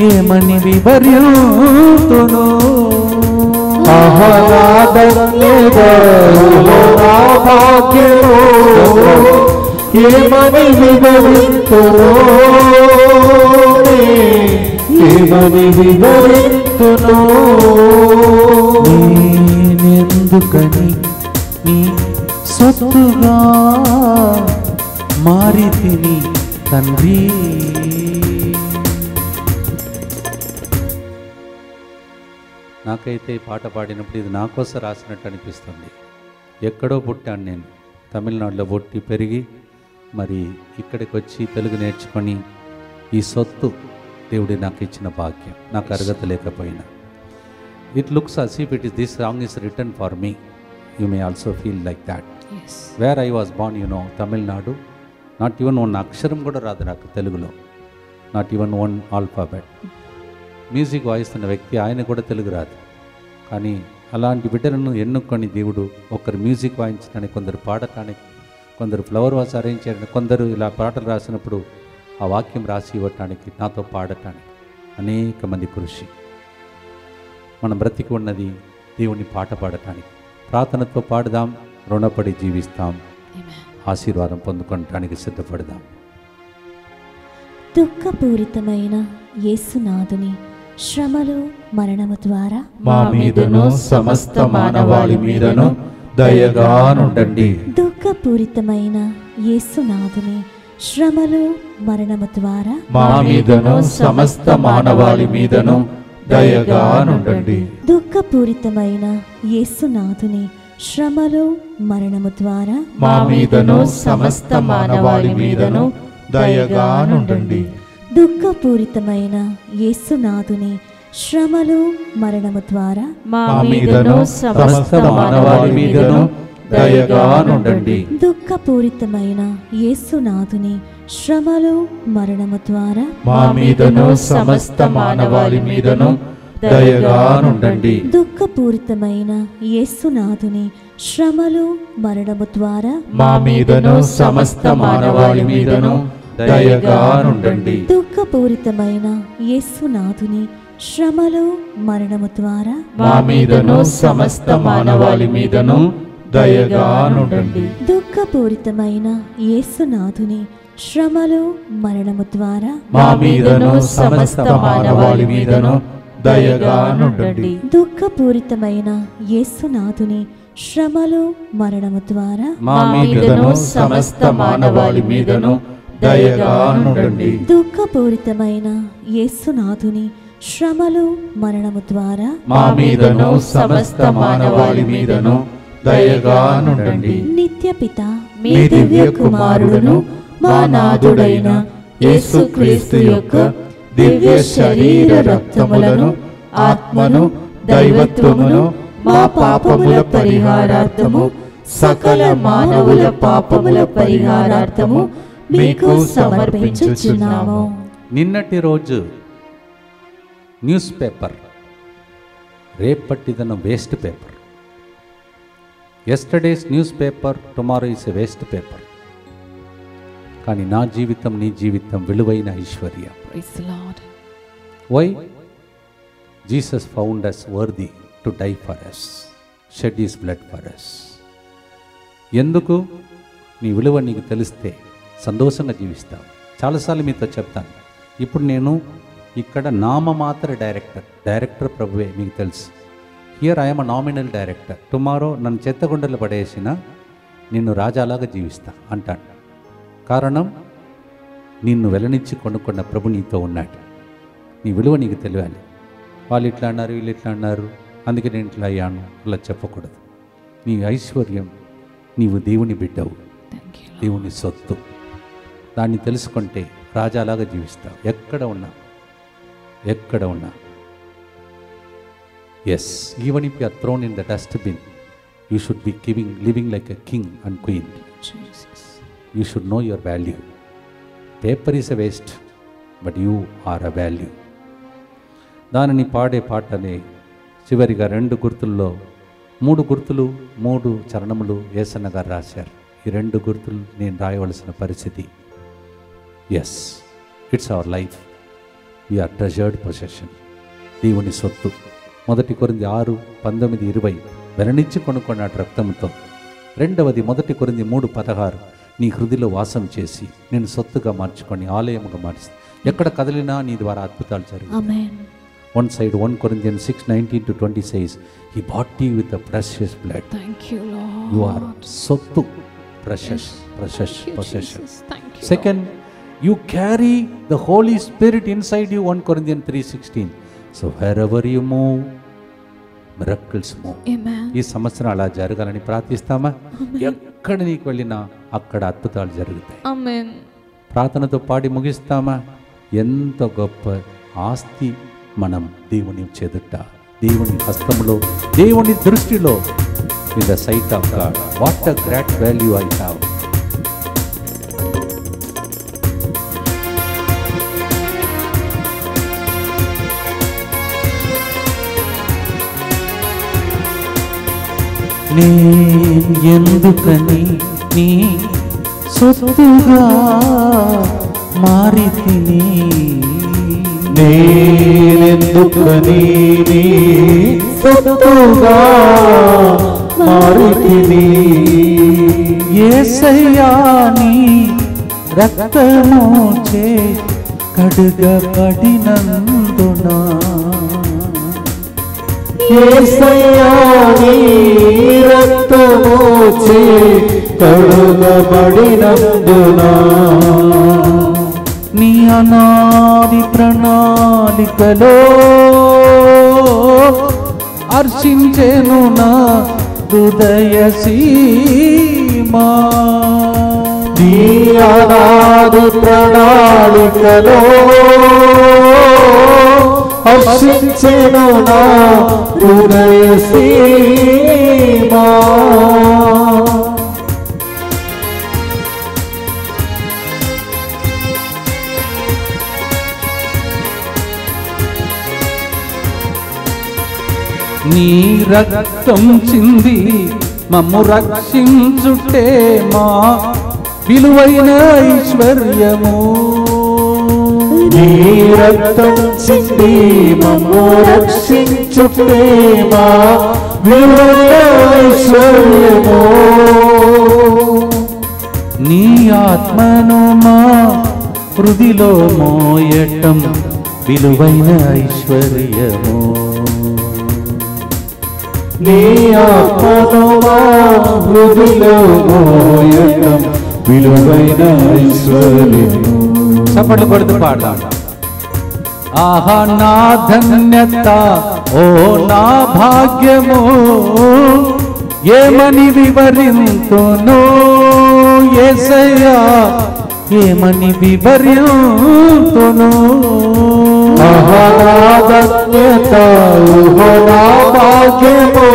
Speaker 1: ఏమని వివరింతును,
Speaker 2: ఆహా నా ధన్యత, ఓ నా భాగ్యము, ఏమని వివరింతును, ఏమని వివరింతును.
Speaker 1: నేనెందుకని నీ సొత్తుగా మారితిని తండ్రి. నాకైతే ఈ పాట పాడినప్పుడు ఇది నా కోసం రాసినట్టు అనిపిస్తుంది. ఎక్కడో పుట్టాను నేను, తమిళనాడులో పుట్టి పెరిగి మరి ఇక్కడికి వచ్చి తెలుగు నేర్చుకొని ఈ సొత్తు దేవుడి నాకు ఇచ్చిన భాగ్యం, నాకు అర్హత లేకపోయినా. It looks as if it is this song is written for me. You may also feel like that. Yes. Where I was born, you know, Tamil Nadu, not even one అక్షరం కూడా రాదు నాకు తెలుగులో, not even one alphabet. Music వాయిస్తున్న వ్యక్తి, ఆయన కూడా తెలుగు రాదు. కానీ అలాంటి బిడ్డలను ఎన్నుకొని దేవుడు ఒకరు మ్యూజిక్ వాయించడానికి, కొందరు పాడటానికి, కొందరు ఫ్లవర్ వాస్ అరేంజ్ చేయడానికి, కొందరు ఇలా పాటలు రాసినప్పుడు ఆ వాక్యం రాసి ఇవ్వటానికి, నాతో పాడటానికి అనేక మంది కృషి. మనం బ్రతికి ఉన్నది దేవుని పాట పాడటానికి. ప్రార్థనతో పాడదాం, రుణపడి జీవిస్తాం, ఆశీర్వాదం పొందుకోవటానికి సిద్ధపడదాం.
Speaker 3: దుఃఖపూరితమైన యేసునాథుని శ్రమలు మరణము ద్వారా
Speaker 2: మా మీదను సమస్త మానవాళి మీదను దయగా నుండండి.
Speaker 3: దుఃఖపూరితమైన యేసునాథుని శ్రమలు మరణము ద్వారా
Speaker 2: మా మీదను సమస్త మానవాళి మీదను దయగా నుండండి.
Speaker 3: దుఃఖపూరితమైన యేసునాథుని శ్రమలు మరణము ద్వారా
Speaker 2: మా మీదను సమస్త మానవాళి మీదను దయగా నుండండి.
Speaker 3: దుఃఖపూరితమైన యేసునాథుని శ్రమలు మరణము ద్వారా
Speaker 2: మా మీదను సమస్త మానవాళి మీదను దయగా నుండండి.
Speaker 3: దుఃఖపూరితమైన యేసునాథుని శ్రమలు మరణము ద్వారా
Speaker 2: మా మీదను సమస్త మానవాళి మీదను దయగా నుండండి.
Speaker 3: దుఃఖపూరితమైన యేసునాథుని శ్రమలు మరణము ద్వారా
Speaker 2: మా మీదను సమస్త మానవాళి మీదను దయగా నుండండి.
Speaker 3: దుఃఖపూరితమైన యేసునాథుని శ్రమలు మరణము ద్వారా
Speaker 2: మా మీదను సమస్త మానవాళి మీదను దయగా నుండండి.
Speaker 3: దుఃఖపూరితమైన యేసునాథుని శ్రమలు మరణము ద్వారా
Speaker 2: మా మీదను సమస్త మానవాళి మీదను దయగా నుండండి.
Speaker 3: దుఃఖపూరితమైన యేసునాథుని శ్రమలు మరణము ద్వారా
Speaker 2: మా మీదను సమస్త మానవాళి మీదను దయగా నుండండి.
Speaker 3: దుఃఖపూరితమైన యేసునాథుని శ్రమలు మరణము ద్వారా
Speaker 2: మా మీదను సమస్త మానవాళి మీదను దయగా నుండండి.
Speaker 3: నిత్యపిత
Speaker 2: మీ దివ్య కుమారుడును మా నాథుడైన యేసుక్రీస్తు యొక్క దివ్య శరీర రక్తములను ఆత్మను దైవత్వమును మా పాపముల పరిహారార్థము సకల మానవుల పాపముల పరిహారార్థము మీకు సమర్పించుచున్నాము.
Speaker 1: నిన్నటి రోజు న్యూస్ పేపర్, రేపటి దినం waste paper. Yesterday's newspaper, tomorrow is a waste paper. కానీ నా జీవితం, నీ జీవితం విలువైన ఐశ్వర్యం. Why Jesus found us worthy to die for us, shed his blood for us. ఎందుకు? నీ విలువ నీకు తెలిస్తే సంతోషంగా జీవిస్తావు. చాలాసార్లు మీతో చెప్తాను. ఇప్పుడు నేను ఇక్కడ నామమాత్ర డైరెక్టర్ ప్రభువే, మీకు తెలుసు. Here I'm a nominal director. Tomorrow నన్ను చెత్తగుండలు పడేసిన నిన్ను రాజాలాగా జీవిస్తా అంటాను. కారణం, నిన్ను వెలనిచ్చి కొనుక్కున్న ప్రభు నీతో ఉన్నాడు. నీ విలువ నీకు తెలియాలి. వాళ్ళు ఇట్లా అన్నారు, వీళ్ళు ఇట్లా అన్నారు, అందుకే నేను ఇట్లా అయ్యాను, అలా చెప్పకూడదు. నీ ఐశ్వర్యం, నీవు దేవుని బిడ్డవు, దేవుని సొత్తు. దాన్ని తెలుసుకుంటే రాజాలాగా జీవిస్తావు. ఎక్కడ ఉన్నా yes, even if you are thrown in the dustbin, you should be living like a king and queen. You should know your value. Paper is a waste, but you are a value. దానిని పాడే పాటనే చివరిగా 2 గుర్తుల్లో 3 గుర్తులు 3 చరణములు యేసన్న గారు రాశారు. ఈ 2 గుర్తులు నేను రాయవలసిన పరిస్థితి. Yes, it's our life. We are treasured possession, దేవుని సొత్తు. 1 కొరింథీ 6:19-20 వెలనిచ్చి కొనుక్కున్నాడు రక్తంతో. 2వది 1 కొరింథీ 3:16 నీ హృదయలో వాసం చేసి నేను సొత్తుగా మార్చుకొని ఆలయముగా మార్చి ఎక్కడ కదిలినా నీ ద్వారా అద్భుతాలు జరుగుతాయి. One side 1 Corinthians 6:19-20 says, He bought you with the precious blood.
Speaker 4: Thank you, Lord.
Speaker 1: You are sottu, precious possession. Second, you carry the Holy Spirit inside you. 1 Corinthians 3:16. So wherever you move, miracles move.
Speaker 4: Amen.
Speaker 1: ఈ సంవత్సరం అలా జరగాలని ప్రార్థిస్తామా? ఎక్కడ నీకు వెళ్ళినా అక్కడ అద్భుతాలు జరుగుతాయి.
Speaker 4: Amen.
Speaker 1: ప్రార్థనతో పాడి ముగిస్తామా? ఎంత గొప్ప ఆస్తి మనం దేవుని చెదుట, దేవుని హస్తములో, దేవుని దృష్టిలో. In the sight of God, what a great value I have. నీ ఎందుకని నీ సొత్తుగా మారితిని,
Speaker 2: నేనెందుకని నీ సొత్తుగా మారితిని.
Speaker 1: యేసయ్యా నీ రక్తము చే కడుగబడినందున,
Speaker 2: యేసయ్యా నీ రక్తము చే కడుగబడినందున,
Speaker 1: నీ అనాది ప్రణాళికలో హర్షించెను నా హృదయ సీమా.
Speaker 2: నీ అనాది ప్రణాళికలో హర్షించెను నా హృదయ సీమా.
Speaker 1: నీ రక్తం చింది మమ్ము రక్షించుటే మా విలువైన ఐశ్వర్యము.
Speaker 2: నీ రక్తం చింది మమ్ము రక్షించు ప్రేమ విలువైన ఐశ్వర్యము.
Speaker 1: నీ ఆత్మను మా హృదిలో మోయటం విలువైన ఐశ్వర్యము.
Speaker 2: నీ ఆత్మను మా హృదిలో మోయటం విలువైన ఐశ్వర్యము.
Speaker 1: చప్పట్లు కొడుతూ పాడదాం. ఆహా నా ధన్యత, ఓ నా భాగ్యము, ఏమని వివరింతును యేసయ్యా, ఏమని వివరింతును.
Speaker 2: ఆహా నా ధన్యత, ఓ నా భాగ్యము,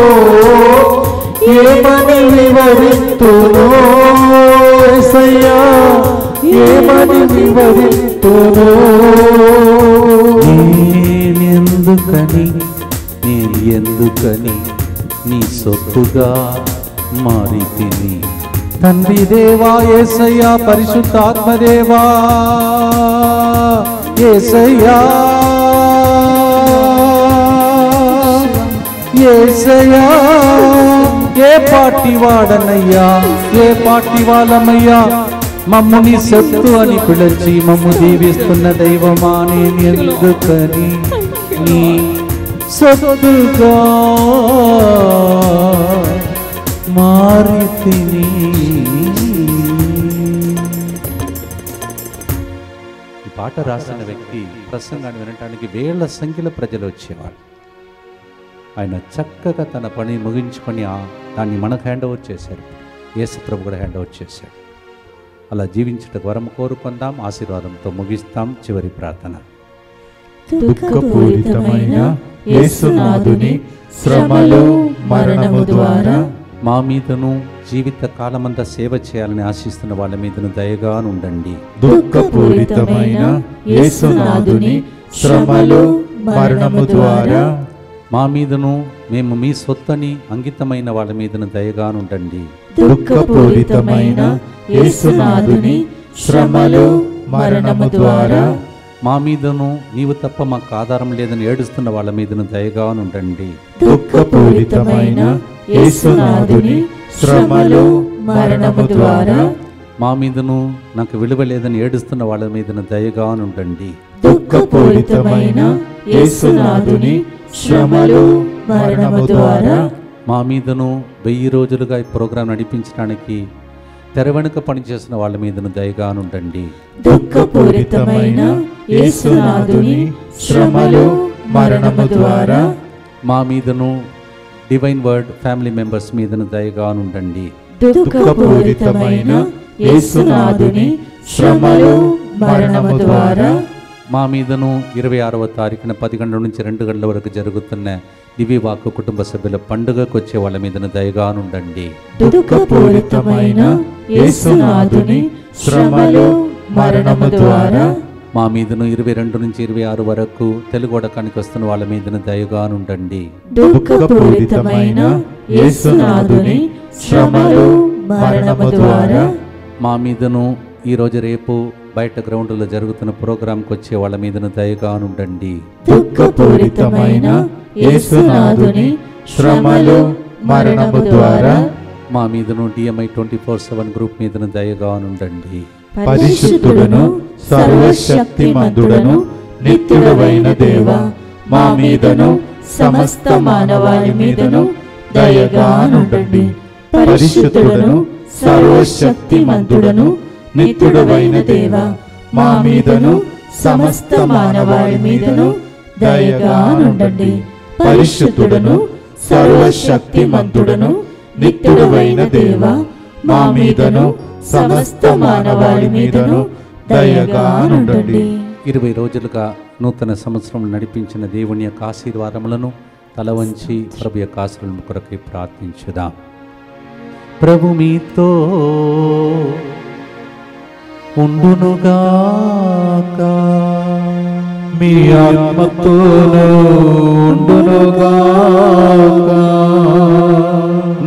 Speaker 2: ఏమని వివరింతును యేసయ్యా, ఏమని వివరింతును.
Speaker 1: నేను ఎందుకని నీ సొత్తుగా మారి తిని. తండ్రి దేవా యేసయ్యా, పరిశుద్ధాత్మదేవా యేసయ్యా, యేసయ్యా, ఏ పాటి వాడనయ్యా, ఏ పాటి వాళ్ళమయ్యా, మమ్ముని సత్తు అని పిలిచి మమ్ము దీవిస్తున్న దైవమా, నేను ఎందుకని నీ సత్తుగా మారి తిని. ఈ పాట రాసిన వ్యక్తి ప్రసంగాన్ని వినటానికి వేల సంఖ్యలో ప్రజలు వచ్చేవాళ్ళు. ఆయన చక్కగా తన పని ముగించుకొని దాన్ని మనకు హ్యాండ్ ఓవర్ చేశారు. యేసుప్రభు కూడా హ్యాండ్ ఓవర్ చేశాడు. అలా జీవించటకు వరం కోరుకుందాం. ఆశీర్వాదంతో ముగిస్తాం. చివరి ప్రార్థన.
Speaker 2: దుఃఖపూరితమైన యేసునాథుని శ్రమలు మరణము ద్వారా
Speaker 1: మా మీదను జీవిత కాలమంతా సేవ చేయాలని ఆశిస్తున్న వాళ్ళ మీదను దయగా ఉండండి.
Speaker 2: దుఃఖపూరితమైన యేసునాథుని శ్రమలు మరణము ద్వారా
Speaker 1: మా మీదను మేము మీ సొత్తని అంకితమైన వాళ్ళ మీదను దయగా ఉండండి.
Speaker 2: దుఃఖపూరితమైన యేసునాథుని శ్రమలు మరణము ద్వారా
Speaker 1: మా మీదను నీవు తప్ప మాకు ఆధారం లేదని ఏడుస్తున్న వాళ్ళ మీదను దయగా ఉండండి.
Speaker 2: దుఃఖపూరితమైన యేసునాథుని శ్రమలు మరణము ద్వారా
Speaker 1: మా మీదను నాకు విలువ లేదని ఏడుస్తున్న వాళ్ళ మీదను దయగా ఉండండి.
Speaker 2: దుఃఖపూరితమైన యేసునాథుని శ్రమలు మరణము ద్వారా
Speaker 1: మా మీదను 1000 రోజులుగా ఈ ప్రోగ్రాం నడిపించడానికి తెర వెనుక పనిచేసిన వాళ్ళ మీదను దయగా ఉండండి.
Speaker 2: దుఃఖపూరితమైన యేసునాథుని శ్రమలు మరణము ద్వారా
Speaker 1: మా మీదను డివైన్ వర్డ్ ఫ్యామిలీ మెంబర్స్ మీదను దయగా ఉండండి.
Speaker 2: దుఃఖపూరితమైన యేసునాథుని శ్రమలు మరణము ద్వారా
Speaker 1: మా మీదను 26వ తారీఖున 10 గంటల నుంచి 2 గంటల వరకు జరుగుతున్న దివ్యవాక్కు కుటుంబ సభ్యుల పండుగకు వచ్చే వాళ్ళ మీదను దయగా ఉండండి.
Speaker 2: దుఃఖపూరితమైన యేసునాథుని శ్రమలు మరణము ద్వారా
Speaker 1: మా మీదను 22 నుంచి 26 వరకు తెలుగు వడకానికి వస్తున్న వాళ్ళ మీదను దయగా ఉండండి.
Speaker 2: దుఃఖపూరితమైన యేసునాథుని శ్రమలు మరణము ద్వారా
Speaker 1: మా మీదను ఈరోజు రేపు బయట గ్రౌండ్లో జరుగుతున్న ప్రోగ్రాంకి వచ్చే వాళ్ళ మీదను దయగా ఉండండి.
Speaker 2: దుఃఖపూరితమైన యేసునాథుని శ్రమలు మరణము ద్వారా
Speaker 1: మా మీదను DMI 24/7 గ్రూప్ మీదను దయగా ఉండండి.
Speaker 2: పరిశుద్ధుడను సర్వశక్తిమంతుడను నిత్యుడవైన దేవా, మా మీదను సమస్త మానవాళి మీదను దయగా నుండండి. పరిశుద్ధుడను సర్వశక్తిమంతుడను నిత్యుడవైన దేవా, మా మీదను సమస్త మానవాళి మీదను దయగా నుండండి. పరిశుద్ధుడను సర్వశక్తిమంతుడను నిత్యుడవైన దేవా, మా మీదను సమస్త మానవాళి మీదను దయగా నుండండి.
Speaker 1: 20 రోజులుగా నూతన సంవత్సరం నడిపించిన దేవుని యొక్క ఆశీర్వాదములను తల వంచి ప్రభు యొక్క ఆశీర్వాదం కొరకై ప్రార్థించుదాం. ప్రభు మీతో ఉండునుగాక,
Speaker 2: మీ ఆత్మతోనూ ఉండునుగాక.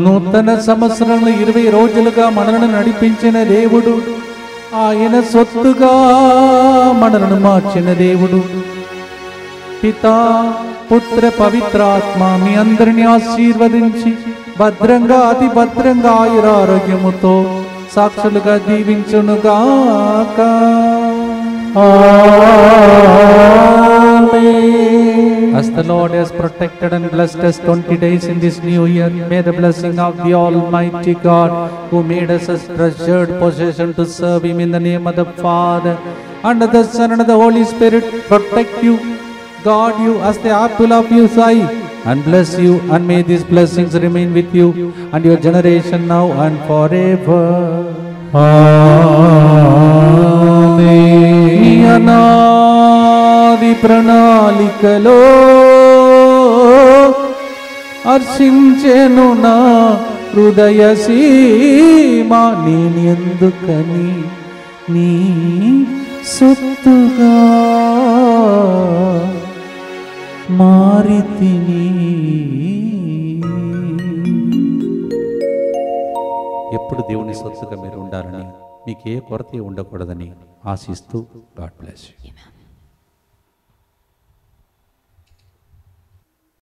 Speaker 1: నూతన నూతన సంవత్సరంలో 20 రోజులుగా మనల్ని నడిపించిన దేవుడు, ఆయన సొత్తుగా మనల్ని మార్చిన దేవుడు, పితా పుత్ర పవిత్రాత్మ మీ అందరిని ఆశీర్వదించి భద్రంగా అతి భద్రంగా ఆయురారోగ్యముతో సాక్షులుగా దీవించునుగాక. As the Lord has protected and blessed us 20 days in this new year, may the blessing of the Almighty God, who made us a treasured possession to serve Him in the name of the Father, and of the Son, and of the Holy Spirit, protect you, guard you as the apple of His eye, and bless you, and may these blessings remain with you and your generation now and forever. Amen. అనాది ప్రణాళికలో హర్షించెను నా హృదయ సీమా, నేనెందుకని నీ సొత్తుగా మారితిని. ఎప్పుడు దేవుని సొత్తుగా మీరు ఉండాలని, మీకు ఏ కొరత ఉండకూడదని ఆశిస్తూ గాడ్ బ్లెస్ యు.